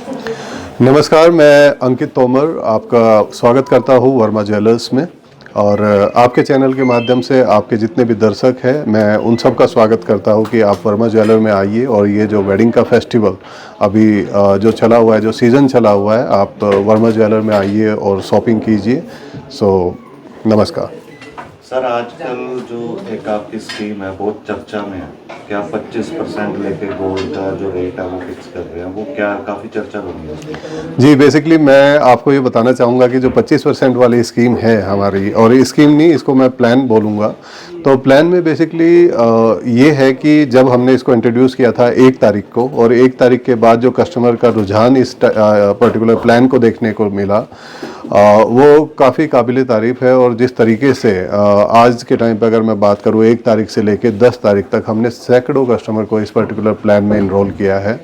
नमस्कार, मैं अंकित तोमर आपका स्वागत करता हूँ वर्मा ज्वेलर्स में। और आपके चैनल के माध्यम से आपके जितने भी दर्शक हैं, मैं उन सब का स्वागत करता हूँ कि आप वर्मा ज्वेलर में आइए और ये जो वेडिंग का फेस्टिवल अभी जो चला हुआ है, जो सीज़न चला हुआ है, आप वर्मा ज्वेलर में आइए और शॉपिंग कीजिए। नमस्कार सर। आजकल जो एक आपकी स्कीम है बहुत चर्चा में है कि आप 25% लेके गोल्ड का जो रेट है वो फिक्स कर रहे हैं, वो क्या काफ़ी चर्चा बनी है उसकी? जी, बेसिकली मैं आपको ये बताना चाहूँगा कि जो 25% वाली स्कीम है हमारी, और ये स्कीम नहीं, इसको मैं प्लान बोलूँगा। तो प्लान में बेसिकली ये है कि जब हमने इसको इंट्रोड्यूस किया था 1 तारीख को, और 1 तारीख के बाद जो कस्टमर का रुझान इस पर्टिकुलर प्लान को देखने को मिला, वो काफ़ी काबिल तारीफ़ है। और जिस तरीके से आज के टाइम पे अगर मैं बात करूँ, 1 तारीख से लेकर 10 तारीख तक हमने सैकड़ों कस्टमर को इस पर्टिकुलर प्लान में इनरोल किया है।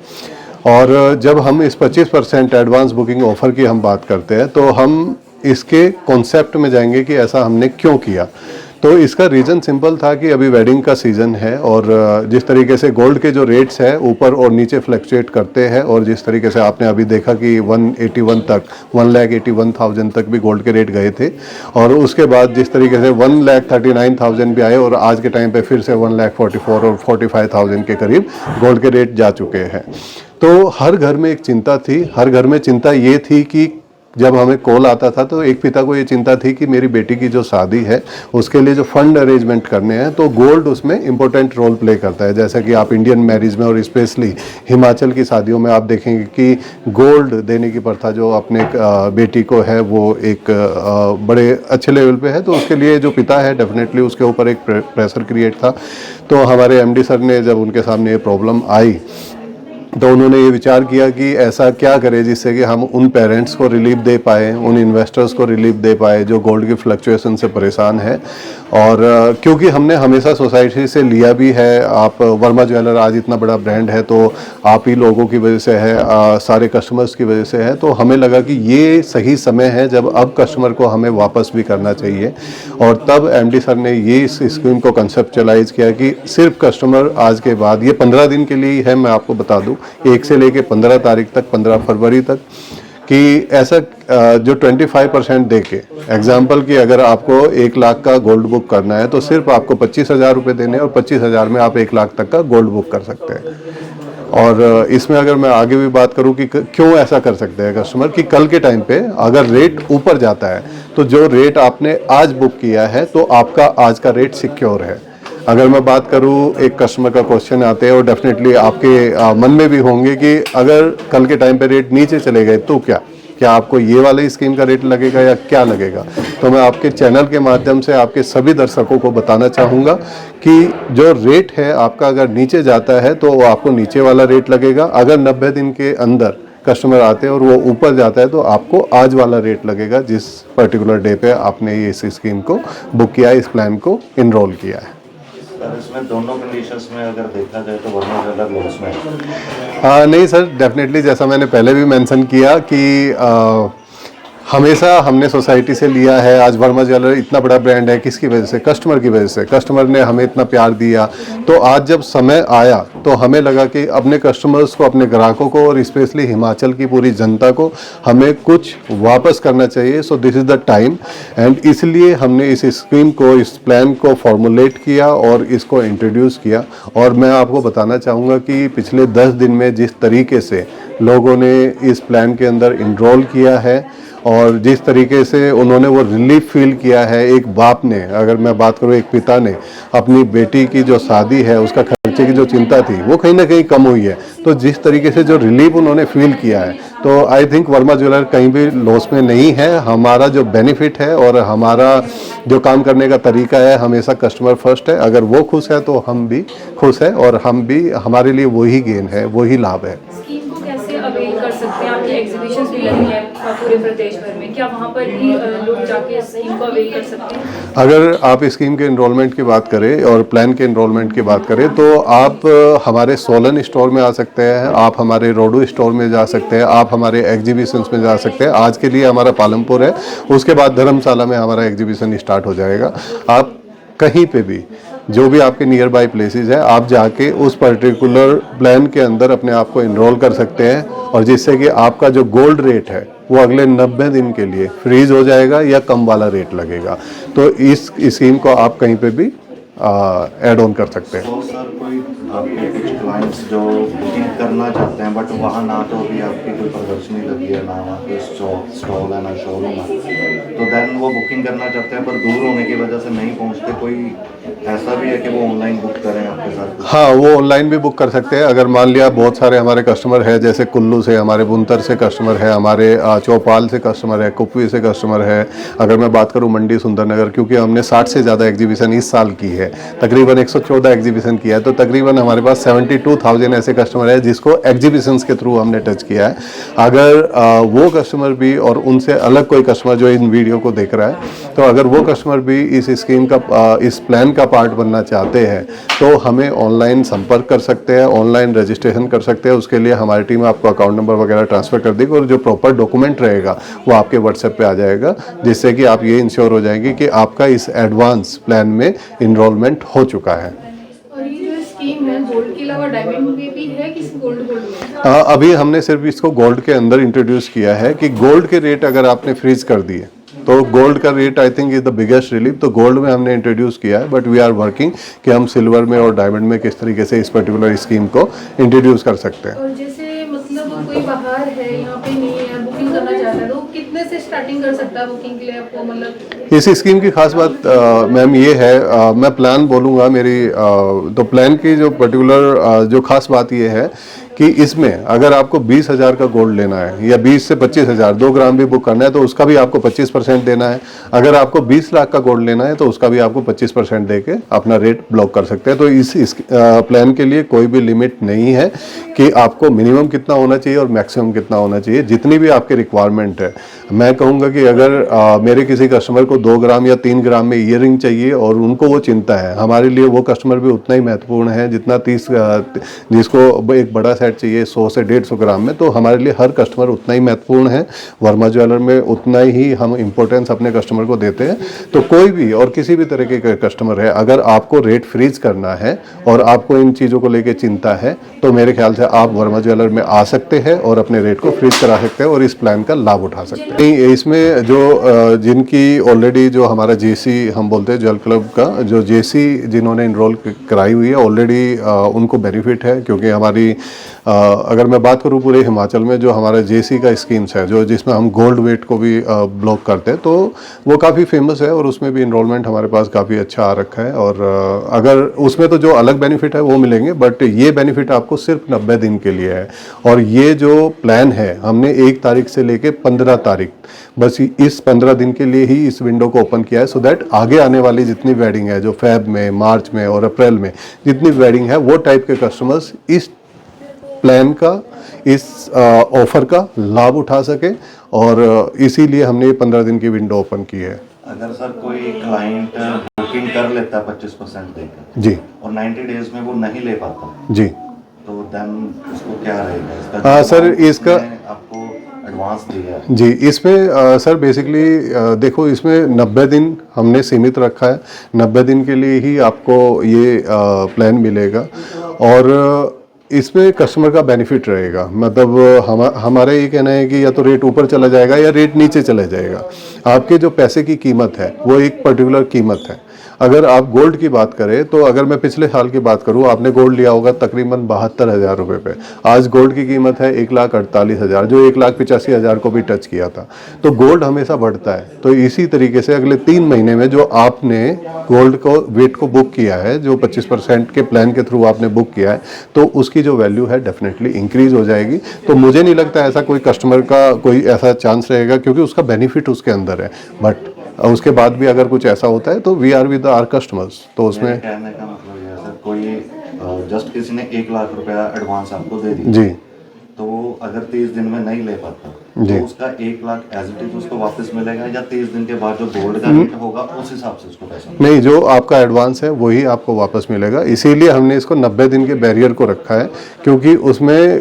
और जब हम इस 25% एडवांस बुकिंग ऑफ़र की हम बात करते हैं, तो हम इसके कॉन्सेप्ट में जाएंगे कि ऐसा हमने क्यों किया। तो इसका रीज़न सिंपल था कि अभी वेडिंग का सीज़न है, और जिस तरीके से गोल्ड के जो रेट्स हैं ऊपर और नीचे फ्लक्चुएट करते हैं, और जिस तरीके से आपने अभी देखा कि 181 तक 1,81,000 तक भी गोल्ड के रेट गए थे, और उसके बाद जिस तरीके से 1,39,000 भी आए, और आज के टाइम पे फिर से 1,44,000 और 45,000 के करीब गोल्ड के रेट जा चुके हैं। तो हर घर में एक चिंता थी। हर घर में चिंता ये थी कि जब हमें कॉल आता था तो एक पिता को ये चिंता थी कि मेरी बेटी की जो शादी है उसके लिए जो फंड अरेंजमेंट करने हैं, तो गोल्ड उसमें इम्पोर्टेंट रोल प्ले करता है। जैसा कि आप इंडियन मैरिज में और स्पेशली हिमाचल की शादियों में आप देखेंगे कि गोल्ड देने की प्रथा जो अपने बेटी को है वो एक बड़े अच्छे लेवल पे है। तो उसके लिए जो पिता है डेफिनेटली उसके ऊपर एक प्रेशर क्रिएट था। तो हमारे एमडी सर ने जब उनके सामने ये प्रॉब्लम आई, तो उन्होंने ये विचार किया कि ऐसा क्या करें जिससे कि हम उन पेरेंट्स को रिलीफ दे पाए, उन इन्वेस्टर्स को रिलीफ दे पाए जो गोल्ड की फ्लक्चुएशन से परेशान है। और क्योंकि हमने हमेशा सोसाइटी से लिया भी है, आप वर्मा ज्वेलर आज इतना बड़ा ब्रांड है तो आप ही लोगों की वजह से है, सारे कस्टमर्स की वजह से है। तो हमें लगा कि ये सही समय है जब अब कस्टमर को हमें वापस भी करना चाहिए। और तब एमडी सर ने ये इस स्कीम को कंसेप्चुअलाइज किया कि सिर्फ कस्टमर आज के बाद, ये 15 दिन के लिए है, मैं आपको बता दूं, 1 से लेके 15 तारीख तक, 15 फरवरी तक, कि ऐसा जो 25% दे के, एग्जाम्पल कि अगर आपको 1 लाख का गोल्ड बुक करना है तो सिर्फ आपको 25,000 रुपये देने, और 25,000 में आप 1 लाख तक का गोल्ड बुक कर सकते हैं। और इसमें अगर मैं आगे भी बात करूं कि क्यों ऐसा कर सकते हैं कस्टमर, कि कल के टाइम पे अगर रेट ऊपर जाता है तो जो रेट आपने आज बुक किया है तो आपका आज का रेट सिक्योर है। अगर मैं बात करूं, एक कस्टमर का क्वेश्चन आते हैं और डेफिनेटली आपके मन में भी होंगे कि अगर कल के टाइम पे रेट नीचे चले गए तो क्या आपको ये वाले स्कीम का रेट लगेगा या क्या लगेगा। तो मैं आपके चैनल के माध्यम से आपके सभी दर्शकों को बताना चाहूँगा कि जो रेट है आपका अगर नीचे जाता है तो वो आपको नीचे वाला रेट लगेगा। अगर 90 दिन के अंदर कस्टमर आते हैं और वो ऊपर जाता है तो आपको आज वाला रेट लगेगा जिस पर्टिकुलर डे पे आपने इस स्कीम को बुक किया है, इस प्लान को इनरोल किया है। सर, इसमें दोनों कंडीशंस में अगर देखा जाए तो वर्मा ज्वेलर लॉस में है? नहीं सर, डेफिनेटली जैसा मैंने पहले भी मेंशन किया कि हमेशा हमने सोसाइटी से लिया है। आज वर्मा ज्वेलर इतना बड़ा ब्रांड है, किसकी वजह से? कस्टमर की वजह से। कस्टमर ने हमें इतना प्यार दिया, तो आज जब समय आया तो हमें लगा कि अपने कस्टमर्स को, अपने ग्राहकों को और स्पेशली हिमाचल की पूरी जनता को हमें कुछ वापस करना चाहिए। So this is the time, and इसलिए हमने इस स्कीम को, इस प्लान को फॉर्मुलेट किया और इसको इंट्रोड्यूस किया। और मैं आपको बताना चाहूँगा कि पिछले 10 दिन में जिस तरीके से लोगों ने इस प्लान के अंदर इनरोल किया है और जिस तरीके से उन्होंने वो रिलीफ फील किया है, एक बाप ने, अगर मैं बात करूँ एक पिता ने, अपनी बेटी की जो शादी है उसका खर्चे की जो चिंता थी वो कहीं ना कहीं कम हुई है। तो जिस तरीके से जो रिलीफ उन्होंने फील किया है, तो आई थिंक वर्मा ज्वेलर कहीं भी लॉस में नहीं है। हमारा जो बेनिफिट है और हमारा जो काम करने का तरीका है, हमेशा कस्टमर फर्स्ट है। अगर वो खुश है तो हम भी खुश है, और हम भी, हमारे लिए वही गेन है, वही लाभ है। स्कीम को कैसे अवेल कर सकते हैं? आपकी एग्जीबिशंस भी लगी हैं पूरे प्रदेश भर में, क्या वहाँ पर भी लोग जाके स्कीम को अवेल कर सकते हैं? अगर आप स्कीम के इनरोलमेंट की बात करें और प्लान के इनरोलमेंट की बात करें तो आप हमारे सोलन स्टोर में आ सकते हैं, आप हमारे रोडू स्टोर में जा सकते हैं, आप हमारे एग्जीबिशंस में जा सकते हैं। आज के लिए हमारा पालमपुर है, उसके बाद धर्मशाला में हमारा एग्जीबिशन स्टार्ट हो जाएगा। आप कहीं पे भी जो भी आपके नियर बाई प्लेसेस है, आप जाके उस पर्टिकुलर प्लान के अंदर अपने आप को इनरोल कर सकते हैं, और जिससे कि आपका जो गोल्ड रेट है वो अगले 90 दिन के लिए फ्रीज हो जाएगा या कम वाला रेट लगेगा। तो इस स्कीम को आप कहीं पे भी ऐड ऑन कर सकते हैं। तो सर कोई आपके कुछ क्लाइंट्स जो बुकिंग करना चाहते हैं बट वहाँ ना तो भी आपकी कोई प्रदर्शनी लगी है, ना वहाँ कोई स्टॉल है, ना शोरूम है, तो देन वो बुकिंग करना चाहते हैं पर दूर होने की वजह से नहीं पहुँचते, कोई ऐसा भी है कि वो ऑनलाइन बुक करें आपके साथ? हाँ, वो ऑनलाइन भी बुक कर सकते हैं। अगर मान लिया बहुत सारे हमारे कस्टमर है, जैसे कुल्लू से हमारे, बुनतर से कस्टमर है हमारे, चौपाल से कस्टमर है, कुपवी से कस्टमर है। अगर मैं बात करूँ मंडी सुंदरनगर, क्योंकि हमने 60 से ज़्यादा एग्जीबिशन इस साल की है, तकरीबन 114 एग्जीबिशन किया है, तो तकरीबन हमारे पास 72,000 ऐसे कस्टमर है जिसको एग्जीबिशंस के थ्रू हमने टच किया है। अगर वो कस्टमर भी और उनसे अलग कोई कस्टमर जो इन वीडियो को देख रहा है, तो अगर वो कस्टमर भी इस स्कीम का, इस प्लान का पार्ट बनना चाहते हैं, तो हमें ऑनलाइन संपर्क कर सकते हैं, ऑनलाइन रजिस्ट्रेशन कर सकते हैं। उसके लिए हमारी टीम आपको अकाउंट नंबर वगैरह ट्रांसफ़र कर देगी, और जो प्रॉपर डॉक्यूमेंट रहेगा वो आपके व्हाट्सएप पे आ जाएगा, जिससे कि आप ये इंश्योर हो जाएंगे कि आपका इस एडवांस प्लान में इनरोलमेंट हो चुका है। और ये जो स्कीम है गोल्ड के अलावा डायमंड में भी है कि सिर्फ गोल्ड में? अभी हमने सिर्फ इसको गोल्ड के अंदर इंट्रोड्यूस किया है कि गोल्ड के रेट अगर आपने फ्रीज कर दिए तो गोल्ड का rate I think is the biggest relief, तो गोल्ड में हमने इंट्रोड्यूस किया है, बट वी आर वर्किंग कि हम सिल्वर में और डायमंड में किस तरीके से इस पर्टिकुलर स्कीम को इंट्रोड्यूस कर सकते हैं। और जैसे मतलब कोई बाहर है, यहाँ पे नहीं है, बुकिंग करना चाहता है, तो कितने से स्टार्टिंग कर सकता है बुकिंग के लिए आपको? मतलब इस स्कीम की खास बात मैम ये है, मैं प्लान बोलूँगा मेरी, तो प्लान की जो पर्टिकुलर जो खास बात ये है कि इसमें अगर आपको 20,000 का गोल्ड लेना है या 20 से 25,000 2 ग्राम भी बुक करना है, तो उसका भी आपको 25% देना है। अगर आपको 20 लाख का गोल्ड लेना है तो उसका भी आपको 25% दे के अपना रेट ब्लॉक कर सकते हैं। तो इस प्लान के लिए कोई भी लिमिट नहीं है कि आपको मिनिमम कितना होना चाहिए और मैक्सिमम कितना होना चाहिए, जितनी भी आपकी रिक्वायरमेंट है। मैं कहूँगा कि अगर मेरे किसी कस्टमर को 2 ग्राम या 3 ग्राम में ईयरिंग चाहिए और उनको वो चिंता है, हमारे लिए वो कस्टमर भी उतना ही महत्वपूर्ण है जितना जिसको एक बड़ा सेट चाहिए 100 से 150 ग्राम में, तो हमारे लिए हर कस्टमर उतना ही महत्वपूर्ण है। वर्मा ज्वेलर में उतना ही हम इम्पोर्टेंस अपने कस्टमर को देते हैं। तो कोई भी और किसी भी तरह के कस्टमर है, अगर आपको रेट फ्रीज करना है और आपको इन चीज़ों को लेकर चिंता है, तो मेरे ख्याल से आप वर्मा ज्वेलर में आ सकते हैं और अपने रेट को फ्रीज करा सकते हैं और इस प्लान का लाभ उठा सकते हैं। इसमें जो जिनकी ऑलरेडी जो हमारा जेसी हम बोलते हैं ज्वेल क्लब का, जो जेसी जिन्होंने इनरोल कराई हुई है ऑलरेडी, उनको बेनिफिट है, क्योंकि हमारी अगर मैं बात करूँ पूरे हिमाचल में जो हमारा जेसी का स्कीम्स है, जो जिसमें हम गोल्ड वेट को भी ब्लॉक करते हैं, तो वो काफ़ी फेमस है और उसमें भी इनरोलमेंट हमारे पास काफ़ी अच्छा आ रखा है। और अगर उसमें तो जो अलग बेनिफिट है वो मिलेंगे, बट ये बेनिफिट आपको सिर्फ 90 दिन के लिए है। और ये जो प्लान है हमने 1 तारीख से लेके 15 तारीख, बस इस 15 दिन के लिए ही इस विंडो को ओपन किया है, सो दैट आगे आने वाली जितनी वेडिंग है, जो फेब में, मार्च में और अप्रैल में जितनी वेडिंग है, वो टाइप के कस्टमर्स इस प्लान का, इस ऑफर का लाभ उठा सके, और इसीलिए हमने ये 15 दिन की विंडो ओपन की है। अगर सर कोई क्लाइंट बुकिंग कर लेता है 25% देकर जी, और 90 डेज में वो नहीं ले पाता, जी, तो देन उसको क्या रहेगा इसका? सर इसका आपको एडवांस दिया है जी, इसमें सर बेसिकली देखो, इसमें 90 दिन हमने सीमित रखा है। 90 दिन के लिए ही आपको ये प्लान मिलेगा, और इसमें कस्टमर का बेनिफिट रहेगा। मतलब हमारा ये कहना है कि या तो रेट ऊपर चला जाएगा या रेट नीचे चला जाएगा। आपके जो पैसे की कीमत है वो एक पर्टिकुलर कीमत है। अगर आप गोल्ड की बात करें, तो अगर मैं पिछले साल की बात करूं, आपने गोल्ड लिया होगा तकरीबन 72,000 रुपये पे। आज गोल्ड की कीमत है 1,48,000, जो 1,85,000 को भी टच किया था। तो गोल्ड हमेशा बढ़ता है। तो इसी तरीके से अगले 3 महीने में जो आपने गोल्ड को वेट को बुक किया है, जो 25% के प्लान के थ्रू आपने बुक किया है, तो उसकी जो वैल्यू है डेफिनेटली इंक्रीज हो जाएगी। तो मुझे नहीं लगता ऐसा कोई कस्टमर का कोई ऐसा चांस रहेगा, क्योंकि उसका बेनिफिट उसके अंदर है। बट उसके बाद भी अगर कुछ ऐसा होता है तो we are with our customers. तो उसमें कहने का मतलब ये है सर, कोई जस्ट किसी ने 1 लाख रुपया एडवांस आपको दे दिया जी, तो वो अगर 30 दिन में नहीं ले पाता जी। तो उसका 1 लाख एज इट इज उसको वापस मिलेगा, या 30 दिन के बाद जो गोल्ड का रेट होगा उस हिसाब से उसको पैसा मिलेगा? नहीं, जो आपका एडवांस है वही आपको वापस मिलेगा। इसीलिए हमने इसको 90 दिन के बैरियर को रखा है, क्योंकि उसमें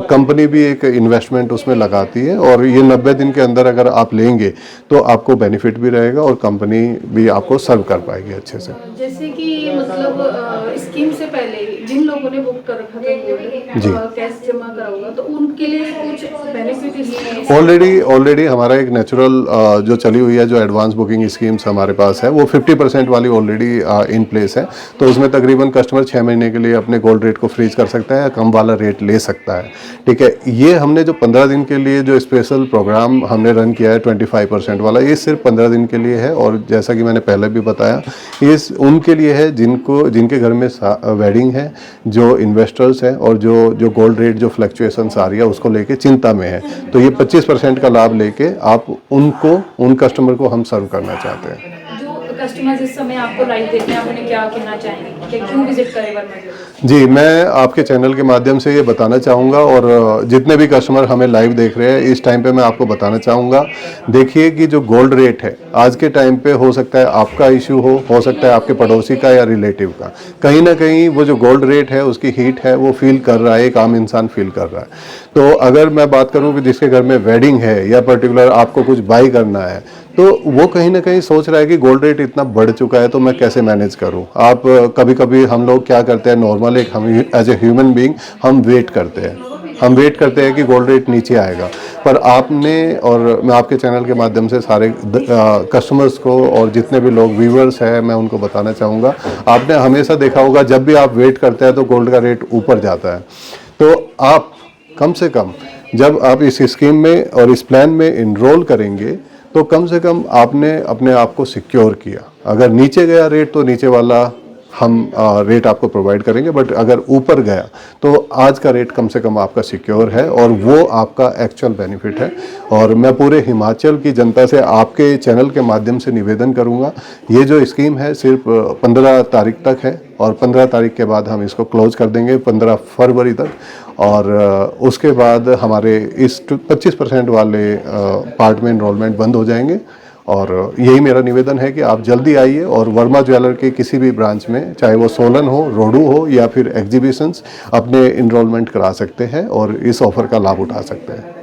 कंपनी भी एक इन्वेस्टमेंट उसमें लगाती है, और ये 90 दिन के अंदर अगर आप लेंगे तो आपको बेनिफिट भी रहेगा और कंपनी भी आपको सर्व कर पाएगी अच्छे से। जैसे कि मतलब स्कीम से पहले जिन लोगों ने बुक कर रखा था जी। गोल्ड कैश जमा करा होगा, तो उनके लिए कुछ बेनिफिट इसमें ऑलरेडी हमारा एक नेचुरल जो चली हुई है, जो एडवांस बुकिंग स्कीम्स हमारे पास है, वो 50% वाली ऑलरेडी इन प्लेस है। तो उसमें तकरीबन कस्टमर 6 महीने के लिए अपने गोल्ड रेट को फ्रीज कर सकता है या कम वाला रेट ले सकता है। ठीक है, ये हमने जो 15 दिन के लिए जो स्पेशल प्रोग्राम हमने रन किया है 25% वाला, ये सिर्फ 15 दिन के लिए है। और जैसा कि मैंने पहले भी बताया, ये उनके लिए है जिनके घर में वेडिंग है, जो इन्वेस्टर्स हैं और जो गोल्ड रेट जो फ्लक्चुएशंस आ रही है उसको लेके चिंता में है। तो ये 25% का लाभ लेके आप उन कस्टमर को हम सर्व करना चाहते हैं। जो कस्टमर जिस समय आपको लाइव देखते हैं, आप उन्हें क्या कहना चाहेंगे कि क्यों विजिट करें वर्मा ज्वेलर्स? जी, मैं आपके चैनल के माध्यम से ये बताना चाहूँगा, और जितने भी कस्टमर हमें लाइव देख रहे हैं इस टाइम पे मैं आपको बताना चाहूँगा, देखिए कि जो गोल्ड रेट है आज के टाइम पे, हो सकता है आपका इशू हो सकता है आपके पड़ोसी का या रिलेटिव का, कहीं ना कहीं वो जो गोल्ड रेट है उसकी हीट है वो फील कर रहा है, एक आम इंसान फील कर रहा है। तो अगर मैं बात करूँ कि जिसके घर में वेडिंग है या पर्टिकुलर आपको कुछ बाई करना है, तो वो कहीं ना कहीं सोच रहा है कि गोल्ड रेट इतना बढ़ चुका है तो मैं कैसे मैनेज करूं। आप कभी कभी हम लोग क्या करते हैं, नॉर्मल एक हम एज ए ह्यूमन बीइंग हम वेट करते हैं कि गोल्ड रेट नीचे आएगा। पर आपने, और मैं आपके चैनल के माध्यम से सारे कस्टमर्स को और जितने भी लोग व्यूअर्स हैं मैं उनको बताना चाहूँगा, आपने हमेशा देखा होगा जब भी आप वेट करते हैं तो गोल्ड का रेट ऊपर जाता है। तो आप कम से कम जब आप इस स्कीम में और इस प्लान में इनरोल करेंगे तो कम से कम आपने अपने आप को सिक्योर किया। अगर नीचे गया रेट तो नीचे वाला हम रेट आपको प्रोवाइड करेंगे, बट अगर ऊपर गया तो आज का रेट कम से कम आपका सिक्योर है, और वो आपका एक्चुअल बेनिफिट है। और मैं पूरे हिमाचल की जनता से आपके चैनल के माध्यम से निवेदन करूंगा, ये जो स्कीम है सिर्फ 15 तारीख तक है, और 15 तारीख के बाद हम इसको क्लोज कर देंगे 15 फरवरी तक, और उसके बाद हमारे इस 25% वाले पार्ट में इनरोलमेंट बंद हो जाएंगे। और यही मेरा निवेदन है कि आप जल्दी आइए और वर्मा ज्वेलर के किसी भी ब्रांच में, चाहे वो सोलन हो, रोडू हो या फिर एग्जीबिशंस, अपने इनरोलमेंट करा सकते हैं और इस ऑफ़र का लाभ उठा सकते हैं।